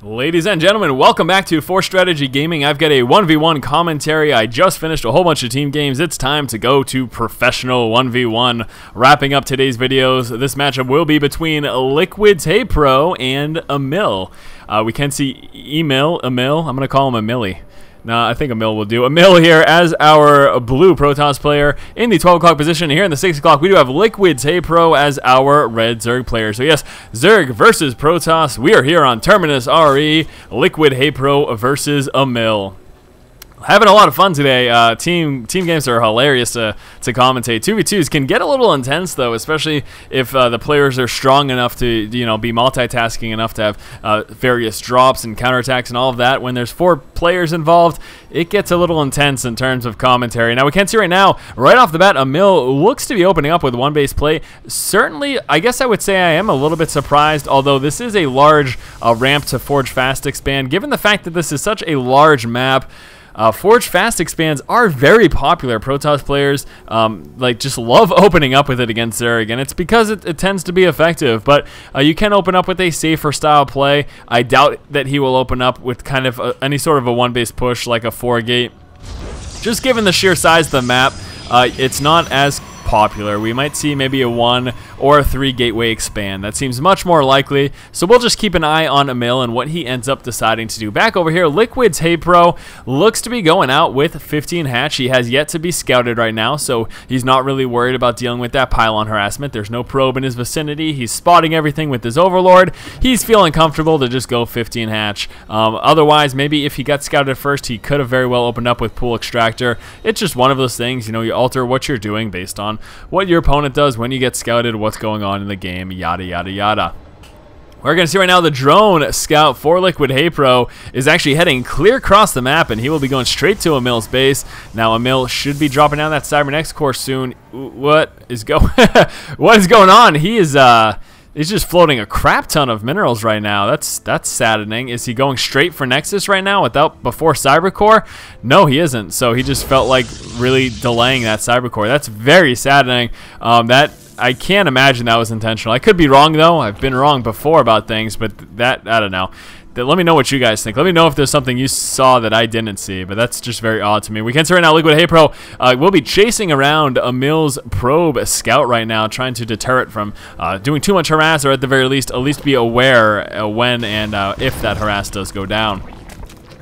Ladies and gentlemen, welcome back to For Strategy Gaming. I've got a 1v1 commentary. I just finished a whole bunch of team games. It's time to go to professional 1v1. Wrapping up today's videos, this matchup will be between Liquid's HayprO and Emil. We can see Emil. I'm going to call him Emily. No, I think Emil will do. Emil here as our blue Protoss player in the 12 o'clock position. Here in the 6 o'clock, we do have Liquid's HayprO as our red Zerg player. So yes, Zerg versus Protoss. We are here on Terminus RE. Liquid HayprO versus Emil. Having a lot of fun today. Team games are hilarious to commentate. 2v2s can get a little intense though, especially if the players are strong enough to be multitasking enough to have various drops and counterattacks and all of that. When there's 4 players involved, it gets a little intense in terms of commentary. Now we can see right now, right off the bat, Emil looks to be opening up with one base play. Certainly, I guess I would say I am a little bit surprised, although this is a large ramp to Forge Fast expand. Given the fact that this is such a large map, Forge Fast expands are very popular. Protoss players just love opening up with it against Zerg, and it's because it tends to be effective. But you can open up with a safer style play. I doubt that he will open up with kind of any sort of a one-base push like a 4-gate. Just given the sheer size of the map, it's not as popular. We might see maybe a 1 or a 3 gateway expand. That seems much more likely, so we'll just keep an eye on Emil and what he ends up deciding to do. Back over here, Liquid's HayprO looks to be going out with 15 hatch. He has yet to be scouted right now, so he's not really worried about dealing with that pylon harassment. There's no probe in his vicinity. He's spotting everything with his overlord. He's feeling comfortable to just go 15 hatch. Otherwise, maybe if he got scouted first, he could have very well opened up with pool extractor. It's just one of those things, you alter what you're doing based on what your opponent does when you get scouted, what's going on in the game, yada yada yada. We're going to see right now the drone scout for Liquid HayprO is actually heading clear across the map, and he will be going straight to Emil's base. Now Emil should be dropping down that Cybernex core soon. What is going on? He's just floating a crap ton of minerals right now. That's saddening. Is he going straight for Nexus right now before Cybercore? No, he isn't. So he just felt like really delaying that Cybercore. That's very saddening. I can't imagine that was intentional. I could be wrong though. I've been wrong before about things, but I don't know. Let me know what you guys think. Let me know if there's something you saw that I didn't see, but that's just very odd to me. We can see right now Liquid HayprO will be chasing around Emil's probe scout right now, trying to deter it from doing too much harass, or at the very least, at least be aware when and if that harass does go down.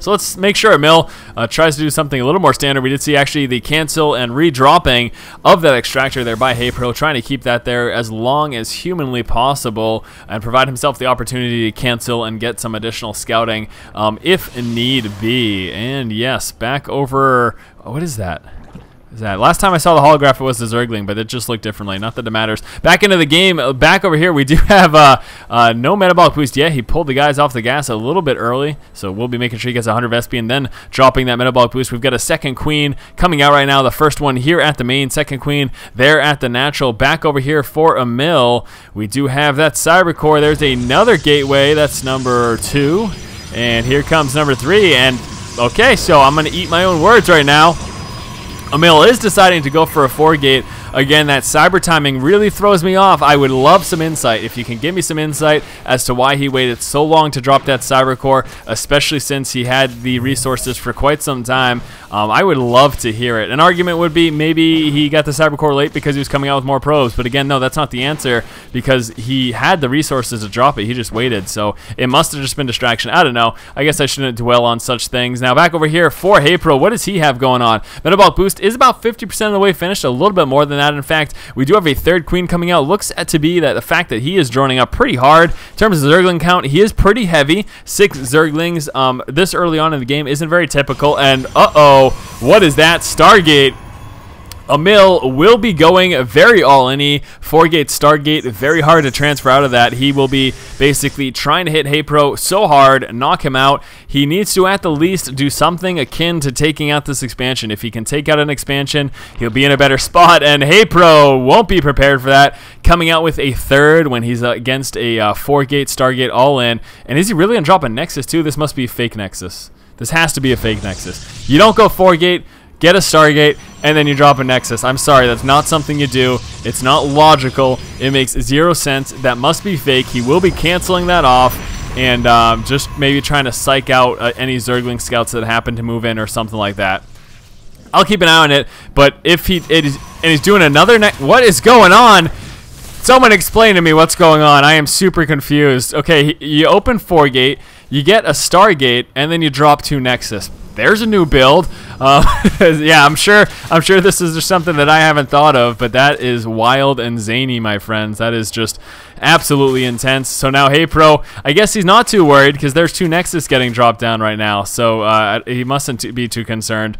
So let's make sure Emil tries to do something a little more standard. We did see actually the cancel and redropping of that extractor there by HayprO, trying to keep that there as long as humanly possible and provide himself the opportunity to cancel and get some additional scouting if need be. And yes, back over, what is that? Last time I saw the holograph, it was the Zergling, but it just looked differently. Not that it matters. Back into the game. Back over here, we do have no metabolic boost yet. He pulled the guys off the gas a little bit early, so we'll be making sure he gets 100 Vespi and then dropping that metabolic boost. We've got a second queen coming out right now. The first one here at the main, second queen there at the natural. Back over here for Emil, we do have that Cybercore. There's another gateway. That's number 2, and here comes number 3. And okay, so I'm going to eat my own words right now. Emil is deciding to go for a 4-gate. Again, that cyber timing really throws me off. I would love some insight. If you can give me some insight as to why he waited so long to drop that cyber core, especially since he had the resources for quite some time, I would love to hear it. An argument would be maybe he got the cyber core late because he was coming out with more probes. But again, no, that's not the answer, because he had the resources to drop it. He just waited. So it must have just been distraction. I don't know. I guess I shouldn't dwell on such things. Now back over here for HayprO, what does he have going on? Metabolic boost is about 50% of the way finished, a little bit more than that. In fact, we do have a third queen coming out. Looks to be that the fact that he is droning up pretty hard. In terms of Zergling count, he is pretty heavy. 6 Zerglings this early on in the game isn't very typical. And uh-oh, what is that? Stargate. Emil will be going very all-in-y. 4-gate Stargate, very hard to transfer out of that. He will be basically trying to hit HayprO so hard, knock him out. He needs to at the least do something akin to taking out this expansion. If he can take out an expansion, he'll be in a better spot, and HayprO won't be prepared for that. Coming out with a 3rd when he's against a 4-gate Stargate all-in. And is he really going to drop a Nexus too? This must be a fake Nexus. This has to be a fake Nexus. You don't go 4-gate, get a Stargate, and then you drop a Nexus. I'm sorry, that's not something you do. It's not logical. It makes 0 sense. That must be fake. He will be canceling that off. and just maybe trying to psych out any Zergling scouts that happen to move in or something like that. I'll keep an eye on it, but if he's doing another what is going on? Someone explain to me what's going on. I am super confused. Okay, you open 4 gate, you get a Stargate, and then you drop 2 Nexus. There's a new build. Yeah, I'm sure this is just something that I haven't thought of, but that is wild and zany, my friends. That is just absolutely intense. So now HayprO, I guess he's not too worried because there's 2 Nexus getting dropped down right now, so he mustn't be too concerned.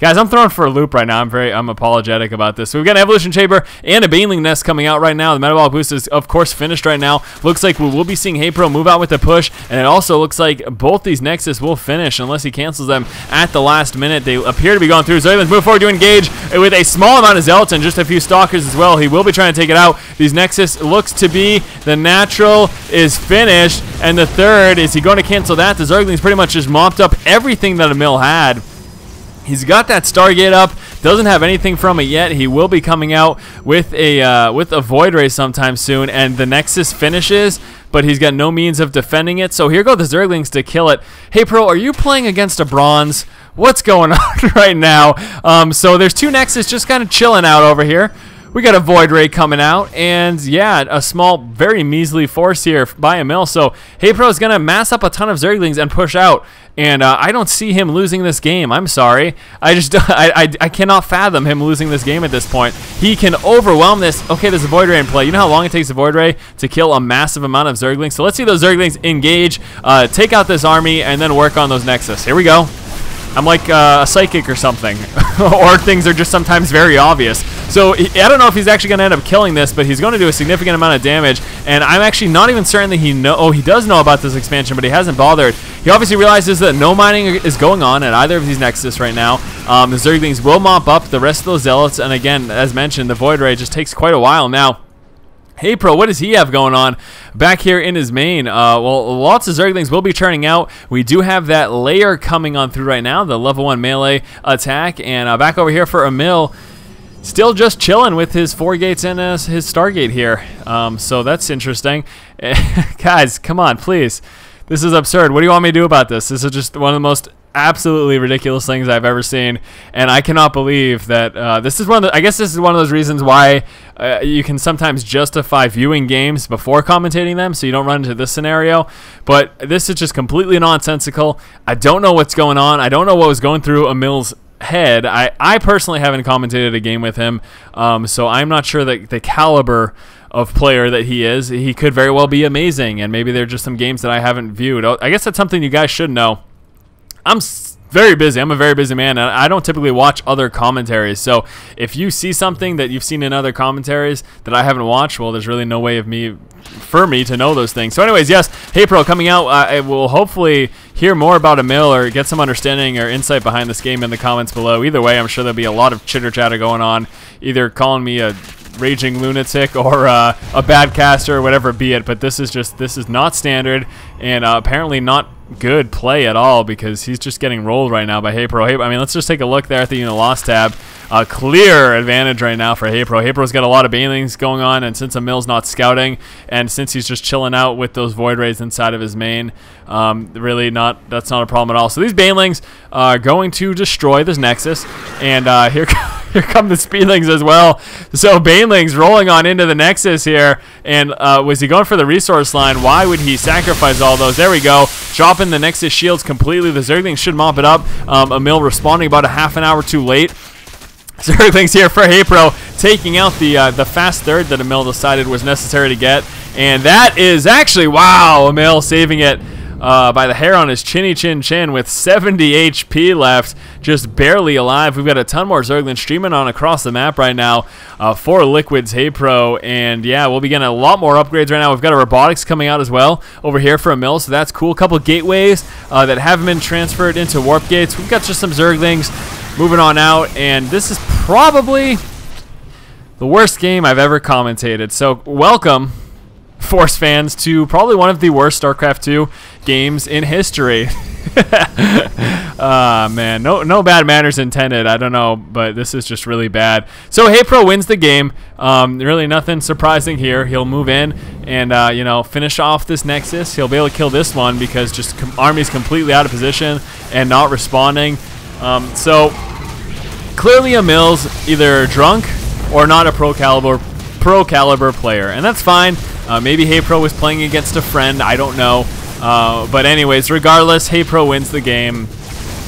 Guys, I'm thrown for a loop right now. I'm apologetic about this. So we've got an Evolution Chamber and a Baneling Nest coming out right now. The Metabolic Boost is, of course, finished right now. Looks like we will be seeing HayprO move out with a push, and it also looks like both these Nexus will finish unless he cancels them at the last minute. They appear to be going through. So let's move forward to engage with a small amount of Zealots and just a few Stalkers as well. He will be trying to take it out. These Nexus looks to be the natural is finished, and the third, is he going to cancel that? The Zerglings pretty much just mopped up everything that Emil had. He's got that Stargate up, doesn't have anything from it yet. He will be coming out with a Void Ray sometime soon, and the Nexus finishes, but he's got no means of defending it. So here go the Zerglings to kill it. HayprO, are you playing against a Bronze? What's going on right now? So there's 2 Nexus just kind of chilling out over here. We got a Void Ray coming out, and yeah, a small, very measly force here by Emil. So HayprO is going to mass up a ton of Zerglings and push out, and I don't see him losing this game. I'm sorry. I cannot fathom him losing this game at this point. He can overwhelm this. Okay, there's a Void Ray in play. You know how long it takes a Void Ray to kill a massive amount of Zerglings? So let's see those Zerglings engage, take out this army, and then work on those Nexus. Here we go. I'm like a psychic or something, or things are just sometimes very obvious. So I don't know if he's actually going to end up killing this, but he's going to do a significant amount of damage, and I'm actually not even certain that he does know about this expansion, but he hasn't bothered. He obviously realizes that no mining is going on at either of these Nexus right now. The Zerglings will mop up the rest of those Zealots, and again, as mentioned, the Void Ray just takes quite a while now. HayprO, what does he have going on back here in his main? Well, lots of Zerglings will be turning out. We do have that layer coming on through right now, the level 1 melee attack. And back over here for Emil, still just chilling with his 4 gates and his Stargate here. So that's interesting. Guys, come on, please. This is absurd. What do you want me to do about this? This is just one of the most absolutely ridiculous things I've ever seen, and I cannot believe that this is I guess this is one of those reasons why you can sometimes justify viewing games before commentating them, so you don't run into this scenario. But this is just completely nonsensical. I don't know what's going on. I don't know what was going through Emil's head. I personally haven't commentated a game with him, so I'm not sure that the caliber of player that he is. He could very well be amazing, and maybe there are just some games that I haven't viewed. I guess that's something you guys should know. I'm very busy. I'm a very busy man, and I don't typically watch other commentaries. So if you see something that you've seen in other commentaries that I haven't watched, well, there's really no way for me to know those things. So anyways, yes, HayprO coming out. I will hopefully hear more about Emil or get some understanding or insight behind this game in the comments below. Either way, I'm sure there'll be a lot of chitter-chatter going on, either calling me a raging lunatic or a bad caster or whatever be it. But this is not standard, and apparently not good play at all, because he's just getting rolled right now by HayprO. I mean, let's just take a look there at the unit loss tab. Clear advantage right now for HayprO. HayprO's got a lot of banelings going on, and since Emil's not scouting, and since he's just chilling out with those Void Rays inside of his main, really that's not a problem at all. So these banelings are going to destroy this Nexus, and here come the Speedlings as well. So banelings rolling on into the Nexus here, and was he going for the resource line? Why would he sacrifice all those? There we go. Dropping the Nexus shields completely. The Zerglings should mop it up. Emil responding about a half an hour too late. Zerglings here for HayprO, taking out the fast third that Emil decided was necessary to get. And that is actually, wow, Emil saving it by the hair on his chinny chin with 70 HP left, just barely alive. We've got a ton more Zerglings streaming on across the map right now for Liquid's HayprO, and yeah, we'll be getting a lot more upgrades right now. We've got a robotics coming out as well over here for Emil, so that's cool. A couple gateways that haven't been transferred into warp gates. We've got just some Zerglings moving on out, and this is probably the worst game I've ever commentated. So welcome, Force fans, to probably one of the worst StarCraft 2 games in history. Man, no bad manners intended. I don't know, but this is just really bad. So HayprO wins the game. Really nothing surprising here. He'll move in and you know, finish off this Nexus. He'll be able to kill this one because just army's completely out of position and not responding. So clearly Emil's either drunk or not a pro caliber player, and that's fine. Maybe HayprO was playing against a friend. I don't know. But anyways, regardless, HayprO wins the game.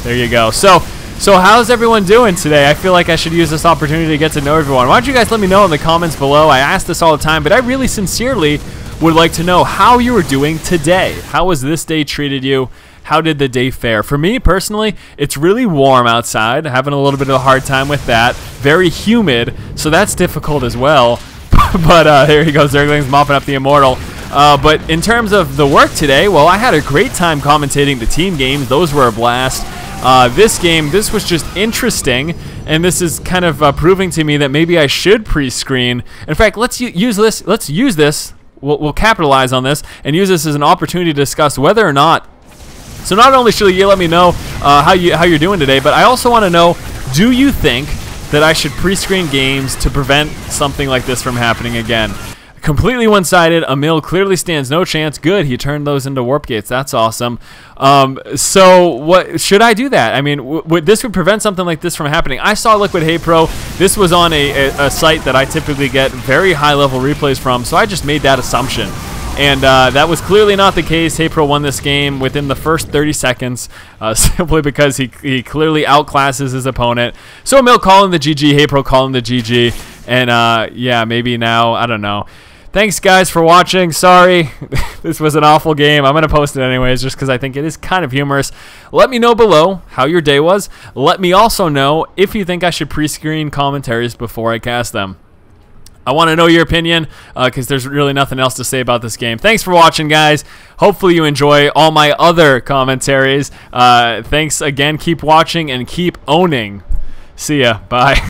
There you go. So how's everyone doing today? I feel like I should use this opportunity to get to know everyone. Why don't you guys let me know in the comments below? I ask this all the time, but I really sincerely would like to know how you were doing today. How was this day treated you? How did the day fare? For me personally, it's really warm outside. Having a little bit of a hard time with that. Very humid, so that's difficult as well. But there he goes, Zergling's mopping up the Immortal. But in terms of the work today, well, I had a great time commentating the team games. Those were a blast. This was just interesting, and this is kind of proving to me that maybe I should pre-screen. In fact, let's use this. We'll capitalize on this and use this as an opportunity to discuss whether or not. So not only should you let me know how you're doing today, but I also want to know, do you think that I should pre-screen games to prevent something like this from happening again? Completely one-sided. Emil clearly stands no chance. Good, he turned those into warp gates. That's awesome. So what should I do that? I mean, this would prevent something like this from happening. I saw Liquid HayprO. This was on a site that I typically get very high-level replays from, so I just made that assumption. And that was clearly not the case. HayprO won this game within the first 30 seconds simply because he clearly outclasses his opponent. So Emil calling the GG, HayprO calling the GG. And yeah, maybe now, I don't know. Thanks, guys, for watching. Sorry, this was an awful game. I'm going to post it anyways just because I think it is kind of humorous. Let me know below how your day was. Let me also know if you think I should pre-screen commentaries before I cast them. I want to know your opinion because there's really nothing else to say about this game. Thanks for watching, guys. Hopefully you enjoy all my other commentaries. Thanks again. Keep watching and keep owning. See ya. Bye.